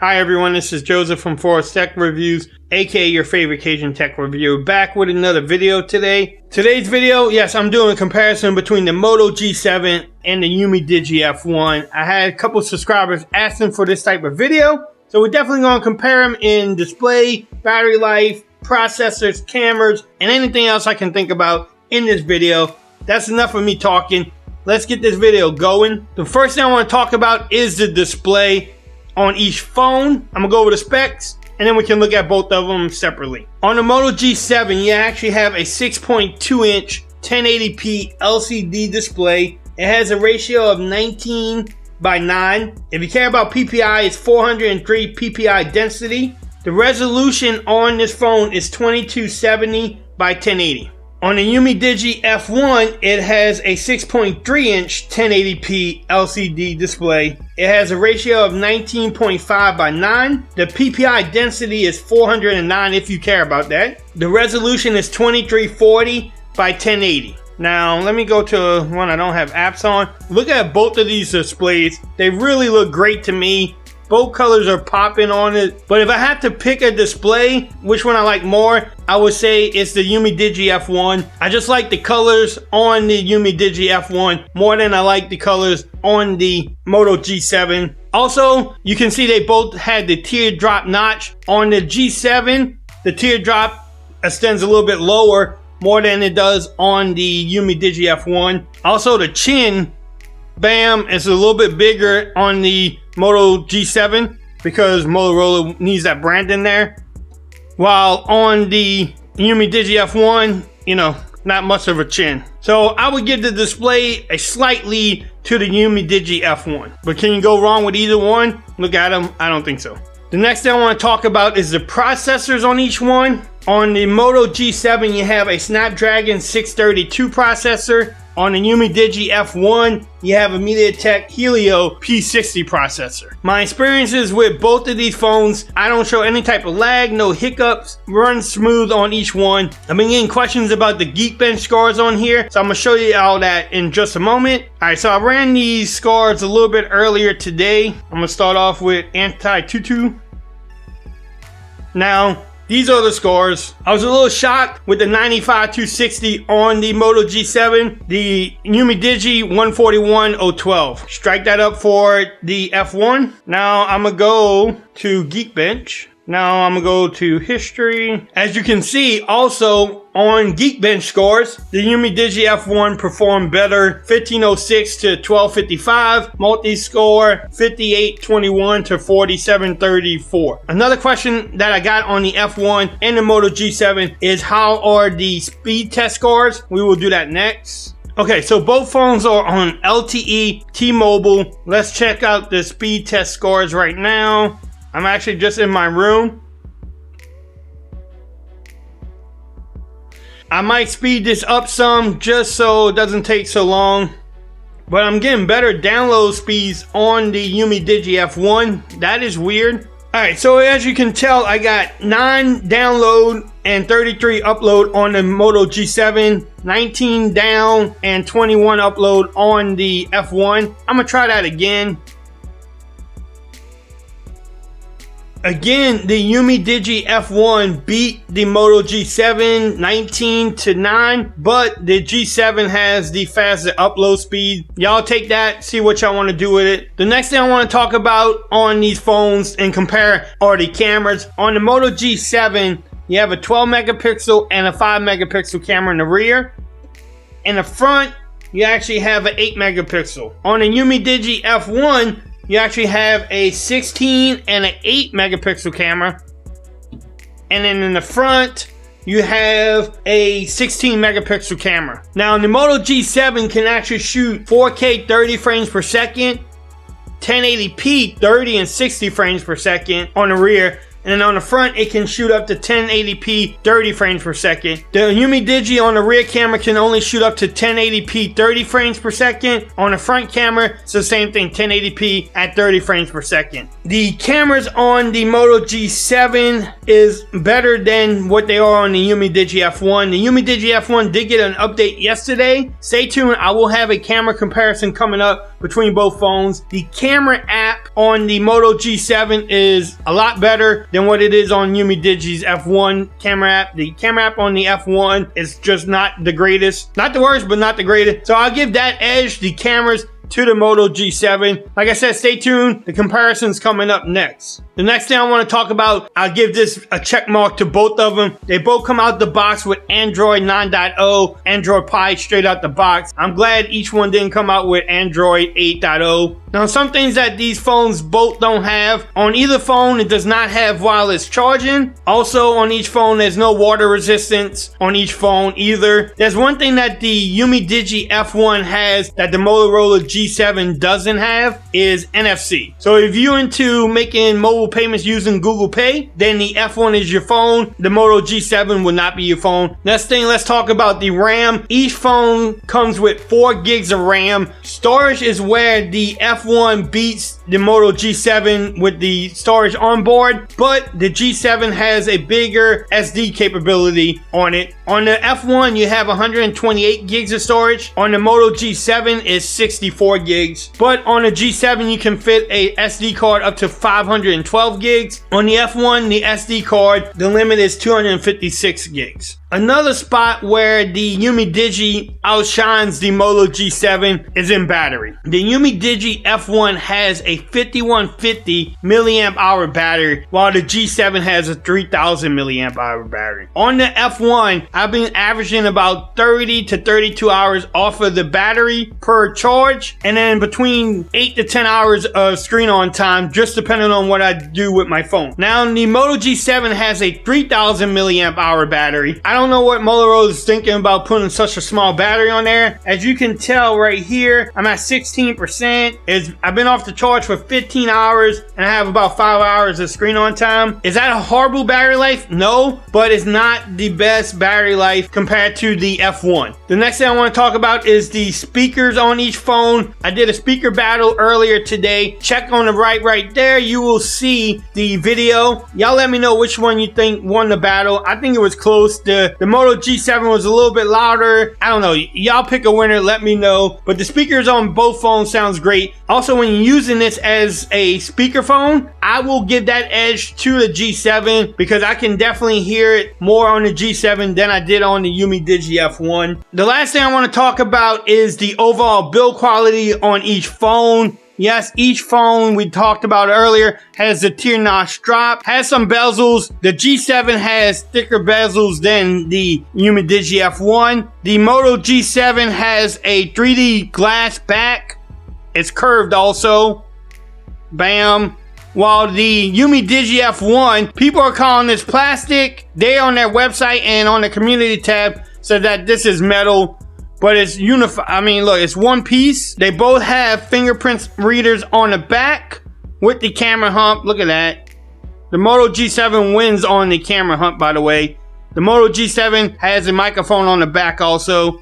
Hi everyone, this is Joseph from Forest Tech Reviews, aka your favorite Cajun tech reviewer, back with another video today. Today's video, yes, I'm doing a comparison between the Moto G7 and the Umidigi F1. I had a couple subscribers asking for this type of video, so we're definitely going to compare them in display, battery life, processors, cameras, and anything else I can think about in this video. That's enough of me talking. Let's get this video going. The first thing I want to talk about is the display on each phone. I'm gonna go over the specs and then we can look at both of them separately. On the Moto G7, you actually have a 6.2 inch 1080p LCD display. It has a ratio of 19:9. If you care about PPI, it's 403 PPI density. The resolution on this phone is 2270 by 1080. On the Umidigi F1, it has a 6.3 inch 1080p LCD display. It has a ratio of 19.5:9. The PPI density is 409 if you care about that. The resolution is 2340 by 1080. Now, let me go to one I don't have apps on. Look at both of these displays. They really look great to me. Both colors are popping on it. But if I had to pick a display, which one I like more, I would say it's the Umidigi F1. I just like the colors on the Umidigi F1 more than I like the colors on the Moto G7. Also, you can see they both had the teardrop notch. On the G7, the teardrop extends a little bit lower, more than it does on the Umidigi F1. Also, the chin, bam, is a little bit bigger on the Moto G7 because Motorola needs that brand in there. While on the Umidigi F1, not much of a chin. So I would give the display a slight lead to the Umidigi F1. But can you go wrong with either one? Look at them, I don't think so. The next thing I want to talk about is the processors on each one. On the Moto G7, you have a Snapdragon 632 processor. On the Umidigi F1, you have a MediaTek Helio P60 processor. My experiences with both of these phones, I don't show any type of lag, no hiccups, run smooth on each one. I've been getting questions about the Geekbench scores on here, so I'm gonna show you all that in just a moment. Alright, so I ran these scores a little bit earlier today. I'm gonna start off with Anti-Tutu. Now, these are the scores. I was a little shocked with the 95-260 on the Moto G7. The Umidigi 141-012. Strike that up for the F1. Now I'm gonna go to Geekbench. Now I'm gonna go to history. As you can see, also on Geekbench scores, the Umidigi F1 performed better, 1506 to 1255. Multi-score 5821 to 4734. Another question that I got on the F1 and the Moto G7 is how are the speed test scores? We will do that next. Okay, so both phones are on LTE T-Mobile. Let's check out the speed test scores right now. I'm actually just in my room. I might speed this up some just so it doesn't take so long. But I'm getting better download speeds on the Umidigi F1. That is weird. Alright, so as you can tell, I got 9 download and 33 upload on the Moto G7. 19 down and 21 upload on the F1. I'm gonna try that again. Again, the Umidigi F1 beat the Moto G7 19-9, but the G7 has the faster upload speed. Y'all take that, see what y'all want to do with it. The next thing I want to talk about on these phones and compare are the cameras. On the Moto G7, you have a 12 megapixel and a 5 megapixel camera in the rear. In the front, you actually have an 8 megapixel. On the Umidigi F1, you actually have a 16 and an 8 megapixel camera. And then in the front, you have a 16 megapixel camera. Now, the Moto G7 can actually shoot 4K 30 frames per second, 1080p 30 and 60 frames per second on the rear. And then on the front, it can shoot up to 1080p 30 frames per second. The Umidigi on the rear camera can only shoot up to 1080p 30 frames per second. On the front camera, it's the same thing, 1080p at 30 frames per second. The cameras on the Moto G7 is better than what they are on the Umidigi F1. The Umidigi F1 did get an update yesterday. Stay tuned, I will have a camera comparison coming up between both phones. The camera app on the Moto G7 is a lot better than what it is on Umidigi's F1 camera app. The camera app on the F1 is just not the greatest. Not the worst, but not the greatest. So I'll give that edge, the cameras, to the Moto G7. Like I said, stay tuned. The comparison's coming up next. The next thing I want to talk about, I'll give this a check mark to both of them. They both come out the box with Android 9.0, Android Pie straight out the box. I'm glad each one didn't come out with Android 8.0. Now, some things that these phones both don't have. On either phone, it does not have wireless charging. Also, on each phone, there's no water resistance on each phone either. There's one thing that the Umidigi F1 has that the Motorola G7 doesn't have is NFC. So if you're into making mobile payments using Google Pay, then the F1 is your phone. The Moto G7 will not be your phone. Next thing, let's talk about the RAM. Each phone comes with 4 gigs of RAM. Storage is where the F1 beats the Moto G7 with the storage on board, but the G7 has a bigger SD capability on it. On the F1, you have 128 gigs of storage. On the Moto G7, it's 64 gigs. But on the G7, you can fit a SD card up to 512 gigs. On the F1, the SD card, the limit is 256 gigs. Another spot where the Umidigi outshines the Moto G7 is in battery. The Umidigi F1 has a 5150 milliamp hour battery, while the G7 has a 3000 milliamp hour battery. On the F1, I've been averaging about 30 to 32 hours off of the battery per charge, and then between 8 to 10 hours of screen on time, just depending on what I do with my phone. Now, the Moto G7 has a 3000 milliamp hour battery. I don't know what Motorola is thinking about putting such a small battery on there. As you can tell right here, I'm at 16%. I've been off the charge for 15 hours and I have about 5 hours of screen on time. Is that a horrible battery life? No, but it's not the best battery life compared to the F1. The next thing I want to talk about is the speakers on each phone. I did a speaker battle earlier today. Check on the right there. You will see the video. Y'all let me know which one you think won the battle. I think it was close. The Moto G7 was a little bit louder. I don't know. Y'all pick a winner. Let me know. But the speakers on both phones sounds great. Also, when you're using this as a speakerphone, I will give that edge to the G7 because I can definitely hear it more on the G7 than I did on the Umidigi F1. The last thing I want to talk about is the overall build quality on each phone. Yes, each phone we talked about earlier has the tier notch drop, has some bezels. The G7 has thicker bezels than the Umidigi F1. The Moto G7 has a 3D glass back. It's curved also. Bam. While the Umidigi F1, people are calling this plastic. They on their website and on the community tab said that this is metal. But it's unified. I mean, look, it's one piece. They both have fingerprint readers on the back with the camera hump. Look at that. The Moto G7 wins on the camera hump, by the way. The Moto G7 has a microphone on the back also.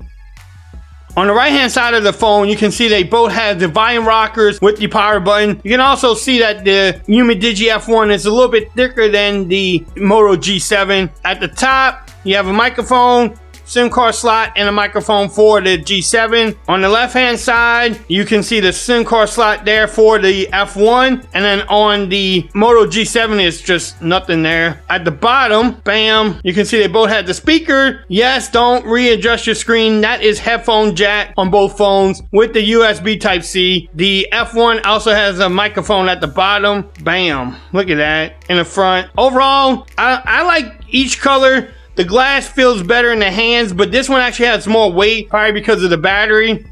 On the right-hand side of the phone, you can see they both have the volume rockers with the power button. You can also see that the Umidigi F1 is a little bit thicker than the Moto G7. At the top, you have a microphone, SIM card slot, and a microphone for the G7. On the left hand side, you can see the SIM card slot there for the F1, and then on the Moto G7 is just nothing there. At the bottom, bam, you can see they both have the speaker. Yes, don't readjust your screen. That is headphone jack on both phones with the USB Type-C. The F1 also has a microphone at the bottom. Bam, look at that in the front. Overall, I like each color. The glass feels better in the hands, but this one actually has more weight, probably because of the battery.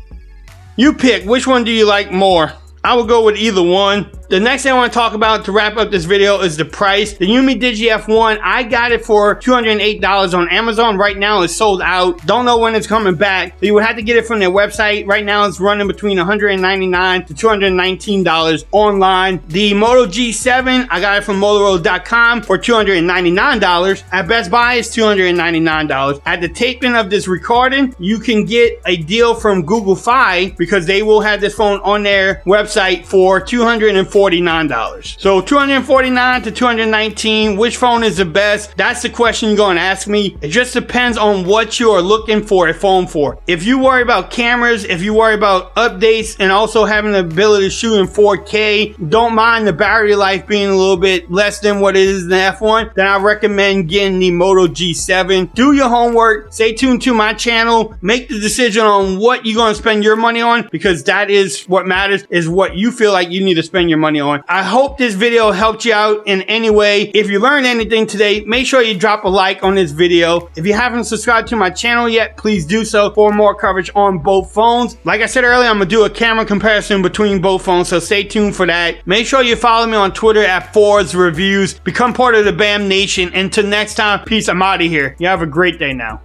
You pick, which one do you like more? I will go with either one. The next thing I want to talk about to wrap up this video is the price. The Umidigi F1, I got it for $208 on Amazon. Right now it's sold out. Don't know when it's coming back. So you would have to get it from their website. Right now it's running between $199 to $219 online. The Moto G7, I got it from Motorola.com for $299. At Best Buy, it's $299. At the taping of this recording, you can get a deal from Google Fi because they will have this phone on their website for $249. $249. So $249 to $219, which phone is the best? That's the question you're going to ask me. It just depends on what you are looking for a phone for. If you worry about cameras, if you worry about updates, and also having the ability to shoot in 4K, don't mind the battery life being a little bit less than what it is in the F1, then I recommend getting the Moto G7. Do your homework, stay tuned to my channel, make the decision on what you're going to spend your money on, because that is what matters, is what you feel like you need to spend your money on. I hope this video helped you out in any way. If you learned anything today, make sure you drop a like on this video. If you haven't subscribed to my channel yet, please do so for more coverage on both phones. Like I said earlier, I'm going to do a camera comparison between both phones, so stay tuned for that. Make sure you follow me on Twitter at Ford's Reviews. Become part of the BAM Nation. Until next time, peace. I'm out of here. You have a great day now.